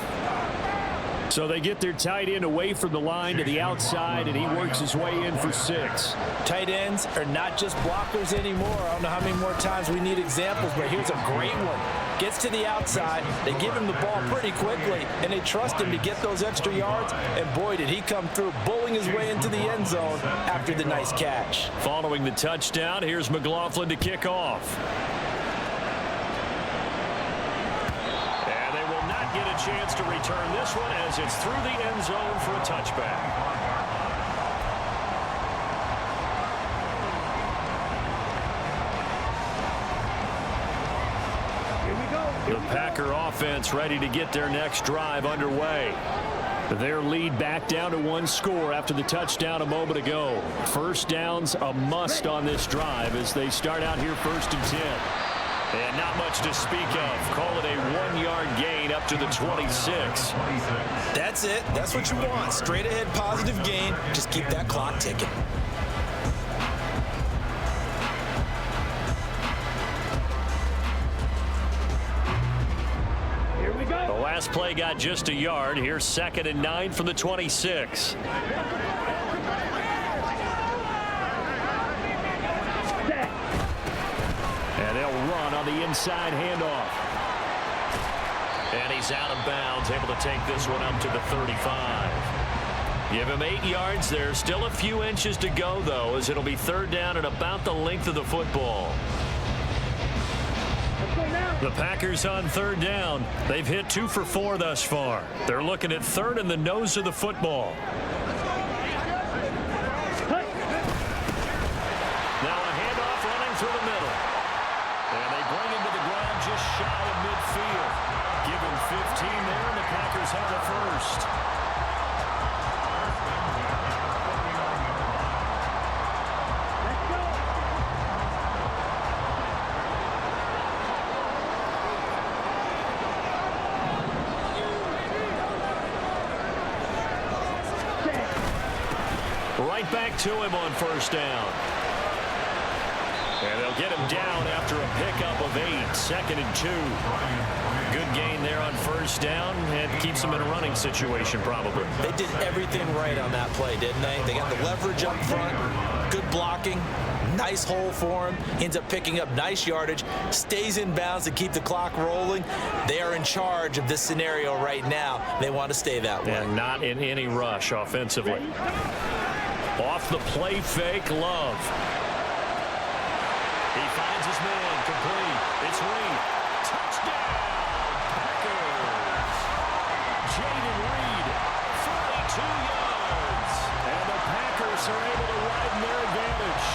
So they get their tight end away from the line to the outside, and he works his way in for 6. Tight ends are not just blockers anymore. I don't know how many more times we need examples, but here's a great one. Gets to the outside, they give him the ball pretty quickly, and they trust him to get those extra yards, and boy, did he come through, bowling his way into the end zone after the nice catch. Following the touchdown, here's McLaughlin to kick off. Get a chance to return this one as it's through the end zone for a touchback. Here we go. The Packer offense ready to get their next drive underway. Their lead back down to 1 score after the touchdown a moment ago. First down's a must on this drive as they start out here 1st and 10. And not much to speak of. Call it a 1-yard gain up to the 26. That's it. That's what you want. Straight ahead positive gain. Just keep that clock ticking. Here we go. The last play got just a yard. Here's 2nd and 9 from the 26. And they'll run on the inside handoff. And he's out of bounds, able to take this one up to the 35. Give him 8 yards there. Still a few inches to go, though, as it'll be 3rd down and about the length of the football. The Packers on 3rd down. They've hit 2 for 4 thus far. They're looking at 3rd in the nose of the football. Now a handoff running through the middle. And they bring him to the ground just shy of midfield. Give him 15 there, and the Packers have the first. Right back to him on 1st down. And they'll get him down after a pickup of 8. 2nd and 2. Good gain there on 1st down, and keeps him in a running situation probably. They did everything right on that play, didn't they? They got the leverage up front, good blocking, nice hole for him. He ends up picking up nice yardage, stays in bounds to keep the clock rolling. They are in charge of this scenario right now. They want to stay that way. And not in any rush offensively. Off the play fake, Love. He finds his man, complete. It's Reed. Touchdown, Packers. Jaden Reed, 42 yards. And the Packers are able to widen their advantage.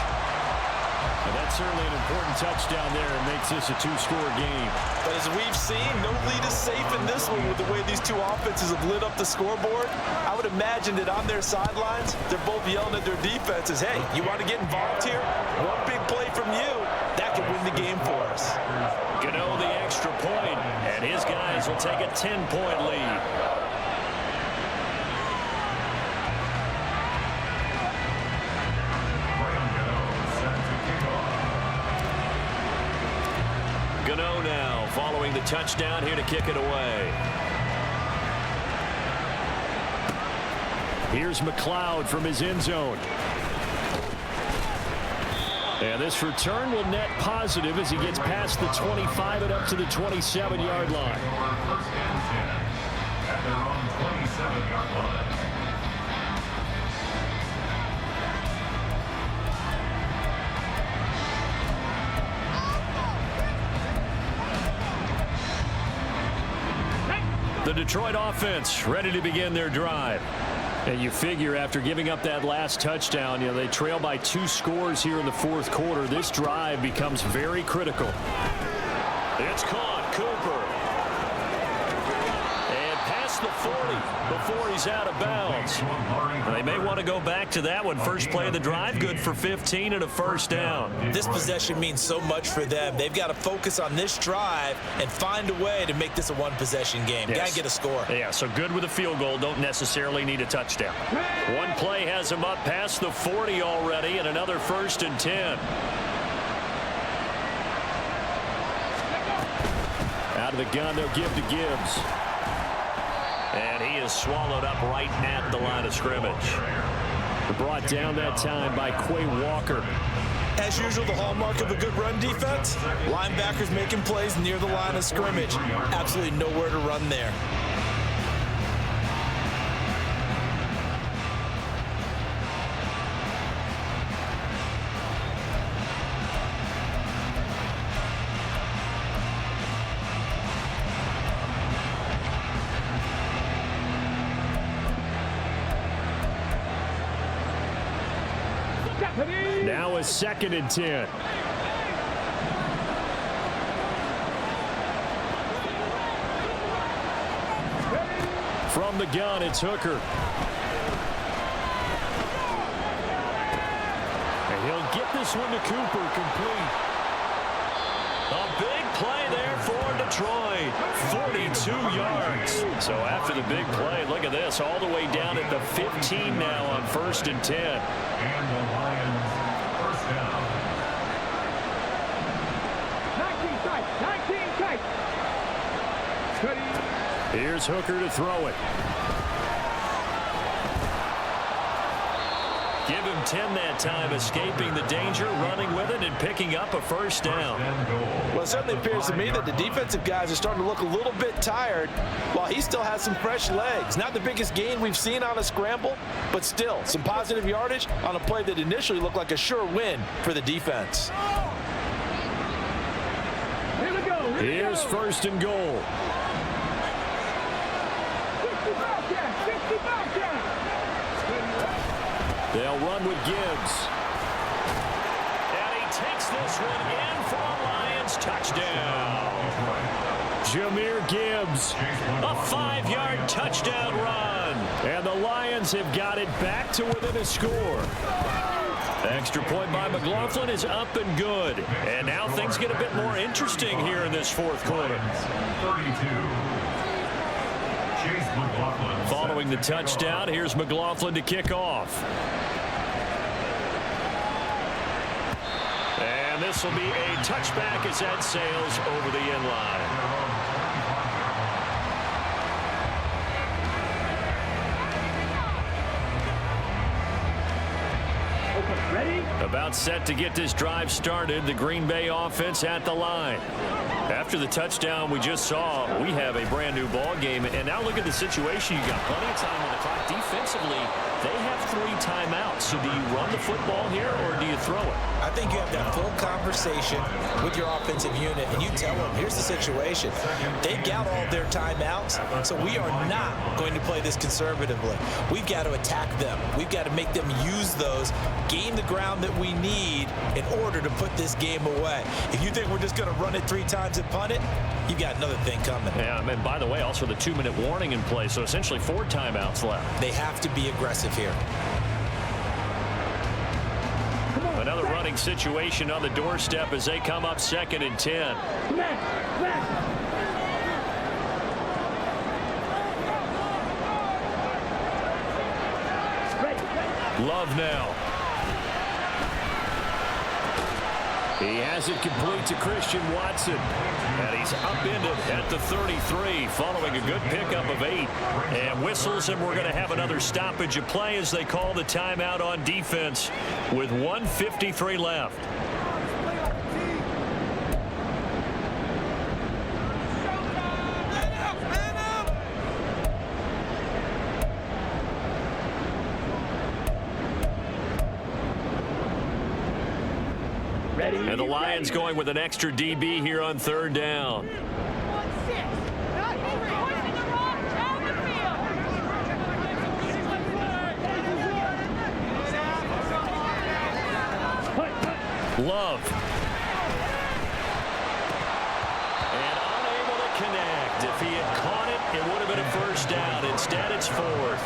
And that's certainly an important touchdown there and makes this a 2-score game. But as we've seen, no lead is safe in this one with the way these two offenses have lit up the scoreboard. I would imagine that on their sidelines, they're both yelling at their defenses, hey, you want to get involved here? One big play from you, that could win the game for us. Gano the extra point, and his guys will take a 10-point lead. Gano now following the touchdown here to kick it away. Here's McLeod from his end zone. And this return will net positive as he gets past the 25 and up to the 27-yard line. First and 10 at their own 27-yard line. The Detroit offense ready to begin their drive. And you figure after giving up that last touchdown, they trail by 2 scores here in the 4th quarter. This drive becomes very critical. It's caught, Cooper. And past the 40 before he's out of bounds. They may want to go back to that one. First play of the drive, good for 15 and a 1st down. This possession means so much for them. They've got to focus on this drive and find a way to make this a 1-possession game. Yes. Got to get a score. Yeah, so good with a field goal. Don't necessarily need a touchdown. One play has him up past the 40 already, and another 1st and 10. Out of the gun, they'll give to Gibbs. And he is swallowed up right at the line of scrimmage. Brought down that time by Quay Walker. As usual, the hallmark of a good run defense, linebackers making plays near the line of scrimmage. Absolutely nowhere to run there. Now a 2nd and 10. From the gun, it's Hooker. And he'll get this one to Cooper, complete. A big 42 yards. So after the big play, look at this, all the way down at the 15 now on 1st and 10. And the Lions first down. 19 tight. Here's Hooker to throw it. Give him 10 that time, escaping the danger, running with it, and picking up a first down. Well, it certainly appears to me that the defensive guys are starting to look a little bit tired while he still has some fresh legs. Not the biggest gain we've seen on a scramble, but still some positive yardage on a play that initially looked like a sure win for the defense. Here we go. Here's 1st and goal. 50 Bobcats. They'll run with Gibbs. And he takes this one in for a Lions touchdown. Jahmyr Gibbs, a 5-yard touchdown run. And the Lions have got it back to within a score. Extra point by McLaughlin is up and good. And now things get a bit more interesting here in this 4th quarter. 32. Following the touchdown, here's McLaughlin to kick off. And this will be a touchback as that sails over the end line. Ready? About set to get this drive started, the Green Bay offense at the line. After the touchdown we just saw, we have a brand new ball game. And now look at the situation. You got plenty of time on the clock. Defensively, they have 3 timeouts. So do you run the football here or do you throw it? I think you have that full conversation with your offensive unit, and you tell them, here's the situation. They've got all their timeouts, so we are not going to play this conservatively. We've got to attack them. We've got to make them use those, gain the ground that we need in order to put this game away. If you think we're just going to run it 3 times and punt it, you've got another thing coming. Yeah, and by the way, also the 2-minute warning in play, so essentially 4 timeouts left. They have to be aggressive here. Another running situation on the doorstep as they come up 2nd and 10. Love now. He has it complete to Christian Watson. And he's upended at the 33 following a good pickup of 8. And whistles, and we're going to have another stoppage of play as they call the timeout on defense with 1:53 left. And the Lions going with an extra DB here on 3rd down. Love. And unable to connect. If he had caught it, it would have been a 1st down. Instead, it's 4th.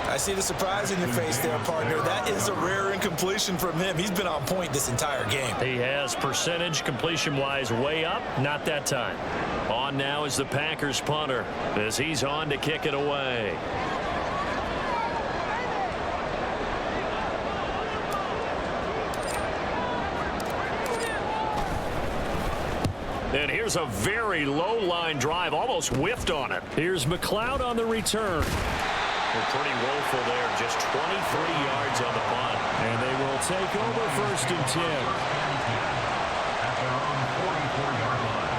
I see the surprise in your face there, partner. That is a rare incompletion from him. He's been on point this entire game. He has percentage completion-wise way up. Not that time. On now is the Packers punter as he's on to kick it away. And here's a very low line drive, almost whiffed on it. Here's McLeod on the return. They're pretty woeful there, just 23 yards on the punt. And they will take over 1st and 10. At their own 44-yard line.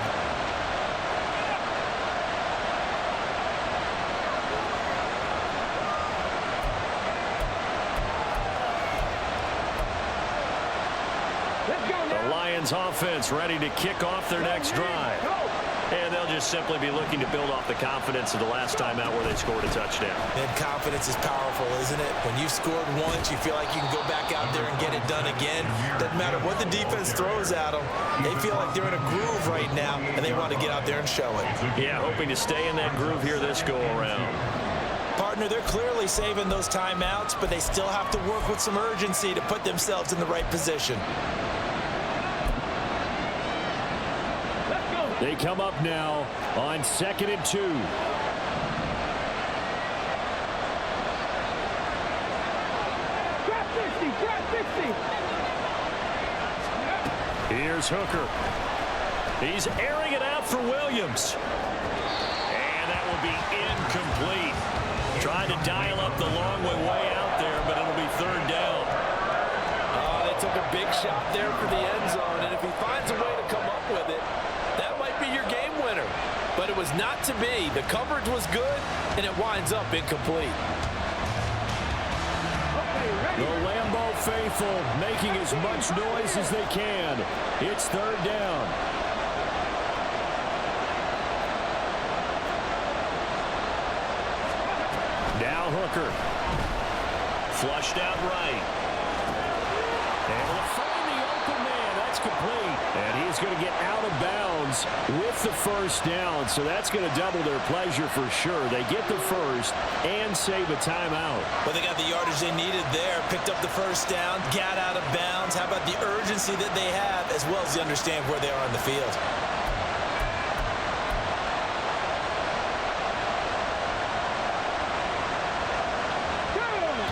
The Lions offense ready to kick off their next drive. And they'll just simply be looking to build off the confidence of the last time out where they scored a touchdown. And confidence is powerful, isn't it? When you've scored once, you feel like you can go back out there and get it done again. Doesn't matter what the defense throws at them. They feel like they're in a groove right now, and they want to get out there and show it. Yeah, hoping to stay in that groove here this go-around. Partner, they're clearly saving those timeouts, but they still have to work with some urgency to put themselves in the right position. Let's go. They come up now on 2nd and 2. Drop 50, drop 50. Here's Hooker. He's airing it out for Williams. And that will be incomplete. Trying to dial up the long way out there, but it'll be 3rd down. They took a big shot there for the end zone, and if he finds a way to come up with it, that might be your game winner. But it was not to be. The coverage was good, and it winds up incomplete. The Lambeau faithful making as much noise as they can. It's 3rd down. Now Hooker. Flushed out right. Able to find the open man. That's complete. And he's going to get out of bounds with the 1st down. So that's going to double their pleasure for sure. They get the 1st and save a timeout. Well, they got the yardage they needed there. Picked up the 1st down. Got out of bounds. How about the urgency that they have as well as they understand where they are on the field?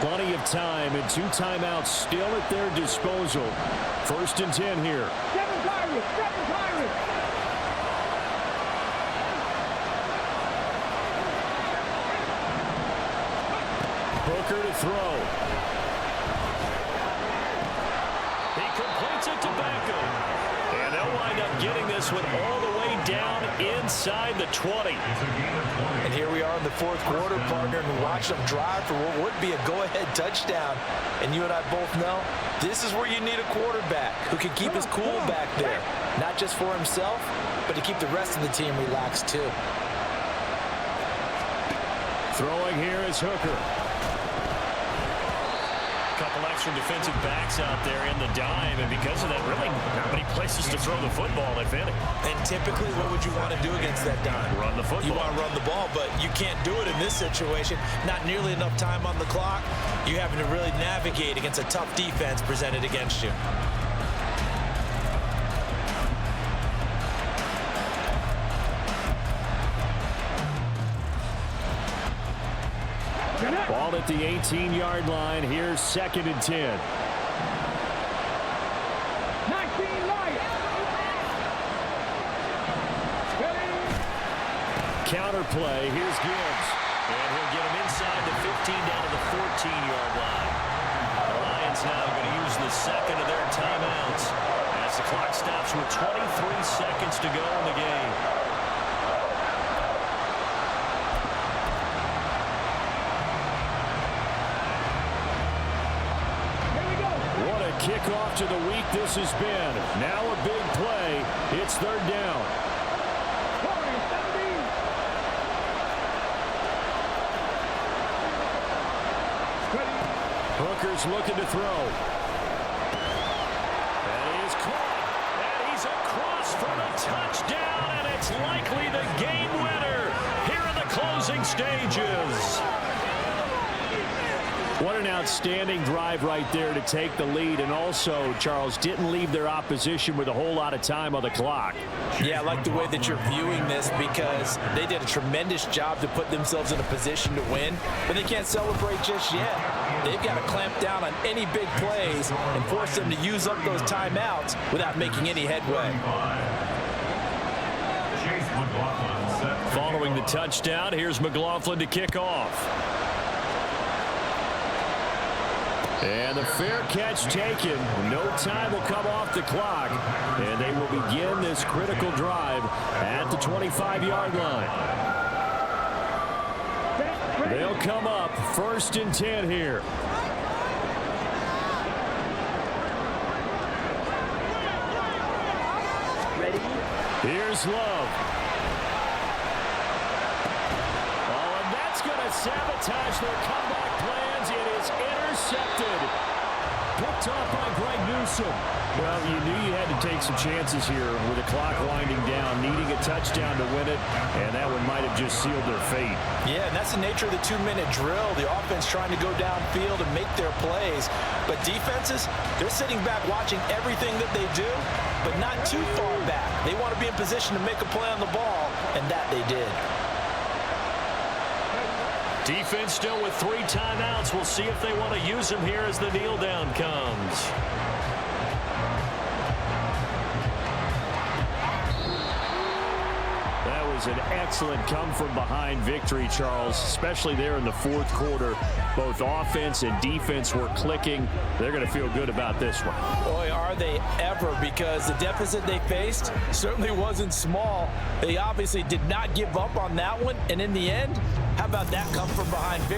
Plenty of time and 2 timeouts still at their disposal. 1st and 10 here. 7 Pirates, 7 Pirates. Hooker to throw. He completes it to Beckham. And they'll wind up getting this one all the way down inside the 20. And here we are in the 4th quarter, partner, and watch them drive for what would be a go-ahead touchdown. And you and I both know this is where you need a quarterback who can keep his cool back there, not just for himself, but to keep the rest of the team relaxed too. Throwing here is Hooker. Couple extra defensive backs out there in the dime, and because of that, really not many places to throw the football, if any. And typically, what would you want to do against that dime? Run the football. You want to run the ball, but you can't do it in this situation. Not nearly enough time on the clock. You're having to really navigate against a tough defense presented against you. Ball at the 18-yard line. Here's 2nd and 10. 19 Lions. Counter play. Here's Gibbs. And he'll get him inside the 15 down to the 14-yard line. The Lions now going to use the 2nd of their timeouts as the clock stops with 23 seconds to go in the game. Kickoff to the week this has been. Now a big play. It's 3rd down. Hooker's looking to throw. And he is caught. And he's across for the touchdown. And it's likely the game winner here in the closing stages. What an outstanding drive right there to take the lead, and also, Charles, didn't leave their opposition with a whole lot of time on the clock. Yeah, I like the way that you're viewing this because they did a tremendous job to put themselves in a position to win, but they can't celebrate just yet. They've got to clamp down on any big plays and force them to use up those timeouts without making any headway. Following the touchdown, here's McLaughlin to kick off. And the fair catch taken. No time will come off the clock. And they will begin this critical drive at the 25-yard line. They'll come up 1st and 10 here. Ready? Here's Love. Oh, and that's going to sabotage their comeback plans. It is intercepted. Picked off by Greg Newsome. Well, you knew you had to take some chances here with the clock winding down, needing a touchdown to win it, and that one might have just sealed their fate. Yeah, and that's the nature of the 2-minute drill. The offense trying to go downfield and make their plays. But defenses, they're sitting back watching everything that they do, but not too far back. They want to be in position to make a play on the ball, and that they did. Defense still with 3 timeouts. We'll see if they want to use them here as the kneel down comes. That was an excellent come-from-behind victory, Charles, especially there in the fourth quarter. Both offense and defense were clicking. They're going to feel good about this one. Boy, are they ever, because the deficit they faced certainly wasn't small. They obviously did not give up on that one, and in the end, how about that come-from-behind victory?